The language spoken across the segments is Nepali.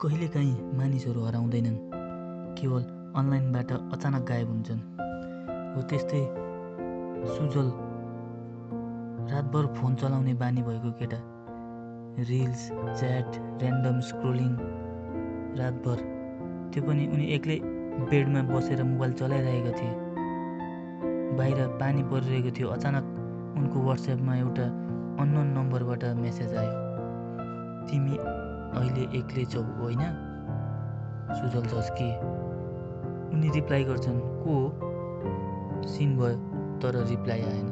कहिलेकाहीँ मानिसहरू हराउँदैनन्, केवल अनलाइनबाट अचानक गायब हुन्छन्। हो त्यस्तै सुजल रातभर फोन चलाउने बानी भएको केटा। रिल्स, च्याट, ऱ्यान्डम स्क्रोलिङ रातभर, त्यो पनि उनी एक्लै बेडमा बसेर मोबाइल चलाइरहेका थिए। बाहिर पानी परिरहेको थियो। अचानक उनको वाट्सएपमा एउटा अननोन नम्बरबाट मेसेज आयो, तिमी अहिले एक्लै छौ होइन? सुजल झस्के। उनी रिप्लाई गर्छन्, को हो? सिन भयो, तर रिप्लाई आएन।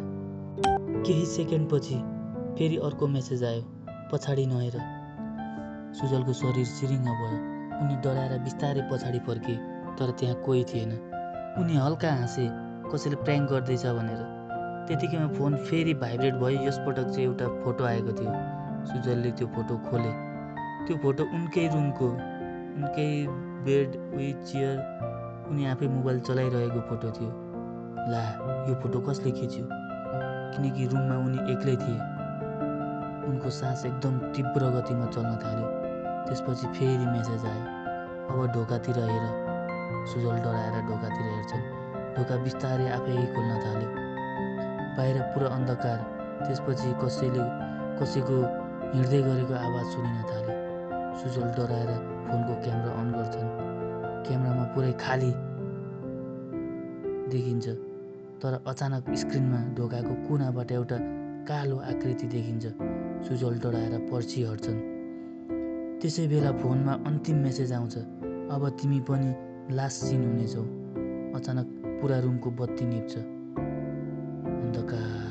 केही सेकेन्डपछि फेरि अर्को मेसेज आयो, पछाडि नहेर। सुजलको शरीर सिरिङ्ग भयो। उनी डराएर बिस्तारै पछाडि फर्के, तर त्यहाँ कोही थिएन। उनी हल्का हाँसे, कसैले प्र्याङ्क गर्दैछ भनेर। त्यतिकैमा फोन फेरि भाइब्रेट भयो। यसपटक चाहिँ एउटा फोटो आएको थियो। सुजलले त्यो फोटो खोले। त्यो फोटो उनकै रुमको, उनकै बेड विथ चेयर, उनी आफै मोबाइल चलाइरहेको फोटो थियो। ला, यो फोटो कसले खिच्यो? किनकि रुममा उनी एक्लै थिए। उनको सास एकदम तीव्र गतिमा चल्न थाल्यो। त्यसपछि फेरि मेसेज आयो, अब ढोकातिर हेर। सुजल डराएर ढोकातिर हेर्छन्। ढोका बिस्तारै आफै खोल्न थाल्यो। बाहिर पुरा अन्धकार। त्यसपछि कसैको हिँड्दै गरेको आवाज सुनिन थाल्यो। सुजल डराएर फोनको क्यामेरा अन गर्छन्। क्यामेरामा पुरै खाली देखिन्छ, तर अचानक स्क्रिनमा ढोकाको कुनाबाट एउटा कालो आकृति देखिन्छ। सुजल डराएर पर्छि हट्छन्। त्यसै बेला फोनमा अन्तिम मेसेज आउँछ, अब तिमी पनि लास्ट सिन हुनेछौ। अचानक पुरा रुमको बत्ती निप्छ। अन्धकार।